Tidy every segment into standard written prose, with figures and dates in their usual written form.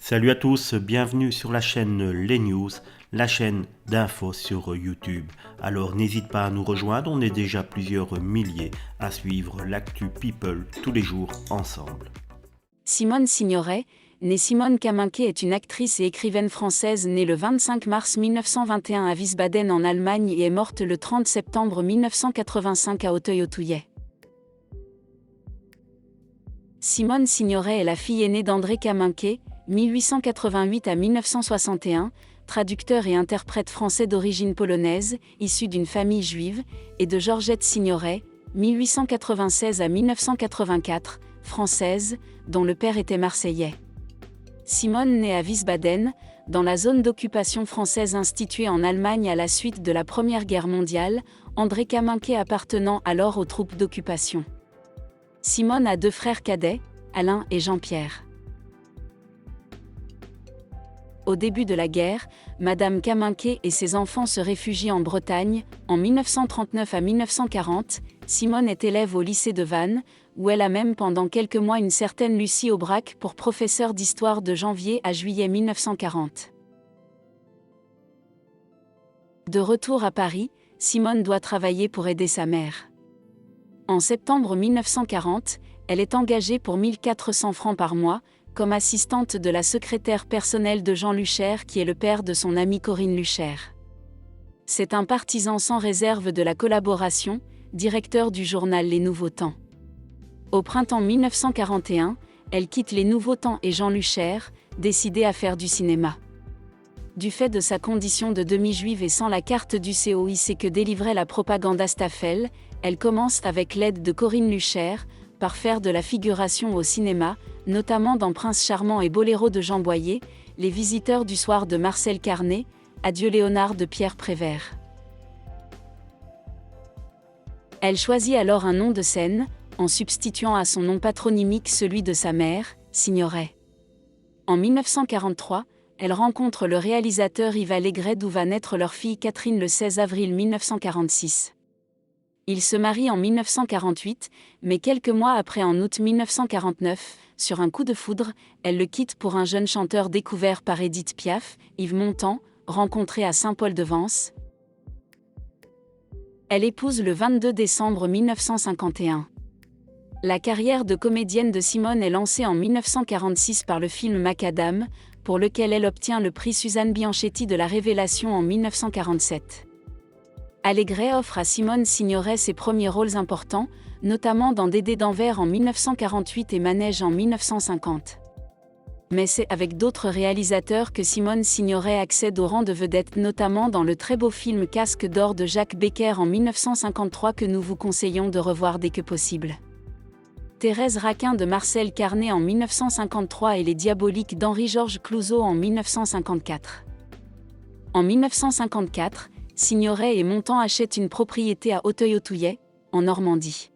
Salut à tous, bienvenue sur la chaîne Les News, la chaîne d'infos sur YouTube. Alors n'hésite pas à nous rejoindre, on est déjà plusieurs milliers à suivre l'actu People tous les jours ensemble. Simone Signoret, née Simone Kaminké, est une actrice et écrivaine française née le 25 mars 1921 à Wiesbaden en Allemagne et est morte le 30 septembre 1985 à Auteuil-Autouillet. Simone Signoret est la fille aînée d'André Kaminké, 1888 à 1961, traducteur et interprète français d'origine polonaise, issu d'une famille juive, et de Georgette Signoret, 1896 à 1984, française, dont le père était marseillais. Simone naît à Wiesbaden, dans la zone d'occupation française instituée en Allemagne à la suite de la Première Guerre mondiale, André Kaminké appartenant alors aux troupes d'occupation. Simone a deux frères cadets, Alain et Jean-Pierre. Au début de la guerre, Madame Kaminké et ses enfants se réfugient en Bretagne. En 1939 à 1940, Simone est élève au lycée de Vannes, où elle a même pendant quelques mois une certaine Lucie Aubrac pour professeure d'histoire de janvier à juillet 1940. De retour à Paris, Simone doit travailler pour aider sa mère. En septembre 1940, elle est engagée pour 1400 francs par mois, comme assistante de la secrétaire personnelle de Jean Luchaire qui est le père de son amie Corinne Luchaire. C'est un partisan sans réserve de la collaboration, directeur du journal Les Nouveaux Temps. Au printemps 1941, elle quitte Les Nouveaux Temps et Jean Luchaire, décidée à faire du cinéma. Du fait de sa condition de demi-juive et sans la carte du COIC que délivrait la propagande Staffel, elle commence avec l'aide de Corinne Luchaire, par faire de la figuration au cinéma, notamment dans Prince Charmant et Boléro de Jean Boyer, Les Visiteurs du soir de Marcel Carné, Adieu Léonard de Pierre Prévert. Elle choisit alors un nom de scène, en substituant à son nom patronymique celui de sa mère, Signoret. En 1943, elle rencontre le réalisateur Yves Allégret d'où va naître leur fille Catherine le 16 avril 1946. Ils se marient en 1948, mais quelques mois après en août 1949, sur un coup de foudre, elle le quitte pour un jeune chanteur découvert par Édith Piaf, Yves Montand, rencontré à Saint-Paul-de-Vence. Elle épouse le 22 décembre 1951. La carrière de comédienne de Simone est lancée en 1946 par le film Macadam, pour lequel elle obtient le prix Suzanne Bianchetti de la Révélation en 1947. Allégret offre à Simone Signoret ses premiers rôles importants, notamment dans Dédé d'Anvers en 1948 et Manège en 1950. Mais c'est avec d'autres réalisateurs que Simone Signoret accède au rang de vedette, notamment dans le très beau film Casque d'or de Jacques Becker en 1953 que nous vous conseillons de revoir dès que possible. Thérèse Raquin de Marcel Carné en 1953 et Les Diaboliques d'Henri-Georges Clouzot en 1954. En 1954, Signoret et Montand achètent une propriété à Auteuil-Autouillet, en Normandie.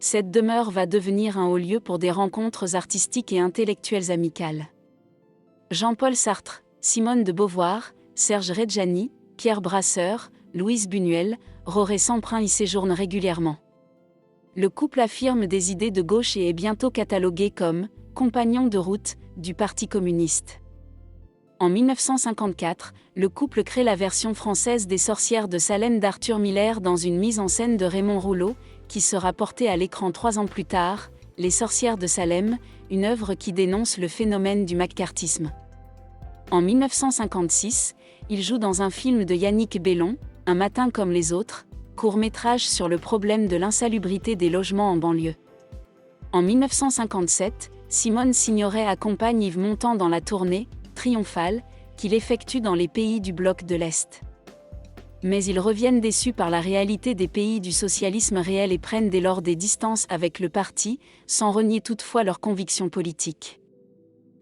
Cette demeure va devenir un haut lieu pour des rencontres artistiques et intellectuelles amicales. Jean-Paul Sartre, Simone de Beauvoir, Serge Reggiani, Pierre Brasseur, Louise Buñuel, Roré Samprin y séjournent régulièrement. Le couple affirme des idées de gauche et est bientôt catalogué comme « compagnon de route » du Parti communiste. En 1954, le couple crée la version française des Sorcières de Salem d'Arthur Miller dans une mise en scène de Raymond Rouleau, qui sera portée à l'écran 3 ans plus tard, Les Sorcières de Salem, une œuvre qui dénonce le phénomène du maccarthisme. En 1956, il joue dans un film de Yannick Bellon, Un matin comme les autres, court-métrage sur le problème de l'insalubrité des logements en banlieue. En 1957, Simone Signoret accompagne Yves Montand dans la tournée triomphale qu'il effectue dans les pays du bloc de l'Est. Mais ils reviennent déçus par la réalité des pays du socialisme réel et prennent dès lors des distances avec le parti, sans renier toutefois leurs convictions politiques.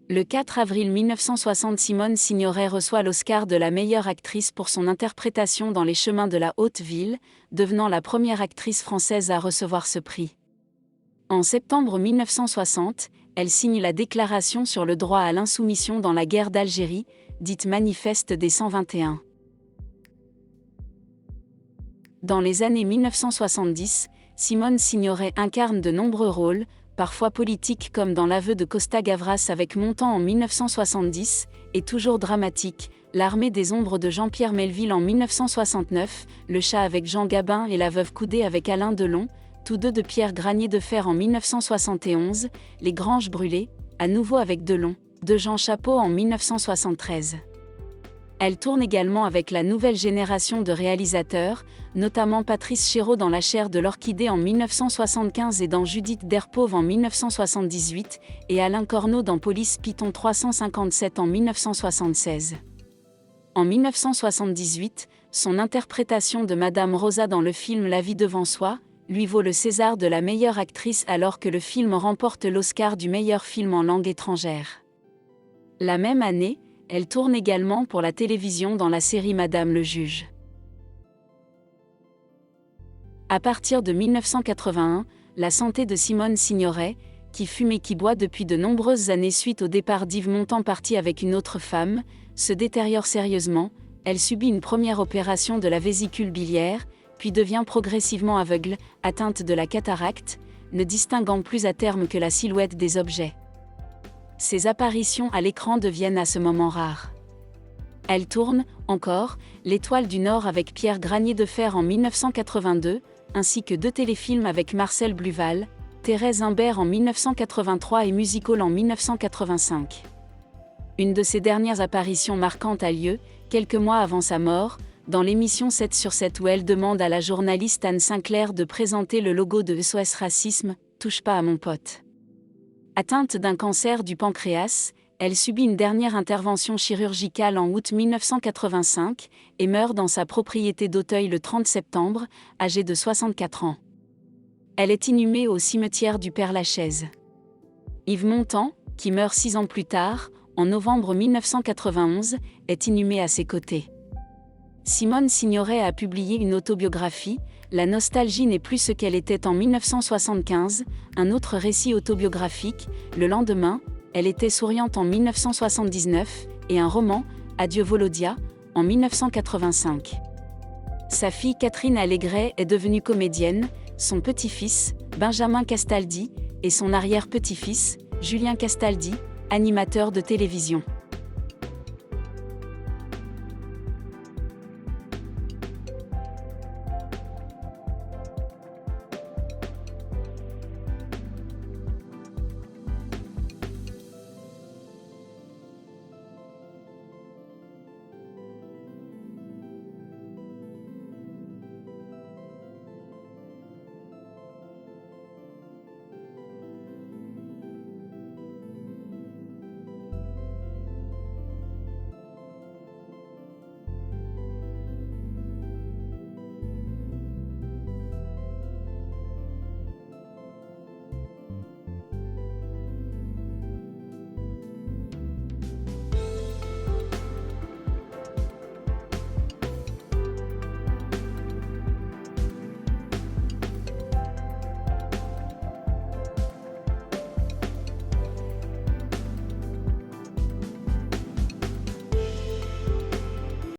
Le 4 avril 1960, Simone Signoret reçoit l'Oscar de la meilleure actrice pour son interprétation dans Les Chemins de la Haute Ville, devenant la première actrice française à recevoir ce prix. En septembre 1960, elle signe la Déclaration sur le droit à l'insoumission dans la guerre d'Algérie, dite Manifeste des 121. Dans les années 1970, Simone Signoret incarne de nombreux rôles, parfois politique comme dans l'aveu de Costa Gavras avec Montand en 1970, et toujours dramatique, L'armée des ombres de Jean-Pierre Melville en 1969, Le chat avec Jean Gabin et La veuve Coudée avec Alain Delon, tous deux de Pierre Granier de Fer en 1971, Les Granges brûlées, à nouveau avec Delon, de Jean Chapeau en 1973. Elle tourne également avec la nouvelle génération de réalisateurs, notamment Patrice Chéreau dans La chair de l'orchidée en 1975 et dans Judith Derpauve en 1978, et Alain Corneau dans Police Python 357 en 1976. En 1978, son interprétation de Madame Rosa dans le film La vie devant soi lui vaut le César de la meilleure actrice alors que le film remporte l'Oscar du meilleur film en langue étrangère. La même année, elle tourne également pour la télévision dans la série Madame le juge. À partir de 1981, la santé de Simone Signoret, qui fume et qui boit depuis de nombreuses années suite au départ d'Yves Montand parti avec une autre femme, se détériore sérieusement. Elle subit une première opération de la vésicule biliaire, puis devient progressivement aveugle, atteinte de la cataracte, ne distinguant plus à terme que la silhouette des objets. Ses apparitions à l'écran deviennent à ce moment rares. Elle tourne, encore, L'Étoile du Nord avec Pierre Granier de Fer en 1982, ainsi que 2 téléfilms avec Marcel Bluval, Thérèse Imbert en 1983 et Musical en 1985. Une de ses dernières apparitions marquantes a lieu, quelques mois avant sa mort, dans l'émission 7 sur 7 où elle demande à la journaliste Anne Sinclair de présenter le logo de SOS Racisme, Touche pas à mon pote. Atteinte d'un cancer du pancréas, elle subit une dernière intervention chirurgicale en août 1985 et meurt dans sa propriété d'Auteuil le 30 septembre, âgée de 64 ans. Elle est inhumée au cimetière du Père-Lachaise. Yves Montand, qui meurt 6 ans plus tard, en novembre 1991, est inhumé à ses côtés. Simone Signoret a publié une autobiographie, La nostalgie n'est plus ce qu'elle était en 1975, un autre récit autobiographique, Le lendemain, elle était souriante en 1979, et un roman, Adieu Volodia, en 1985. Sa fille Catherine Allégret est devenue comédienne, son petit-fils, Benjamin Castaldi, et son arrière-petit-fils, Julien Castaldi, animateur de télévision.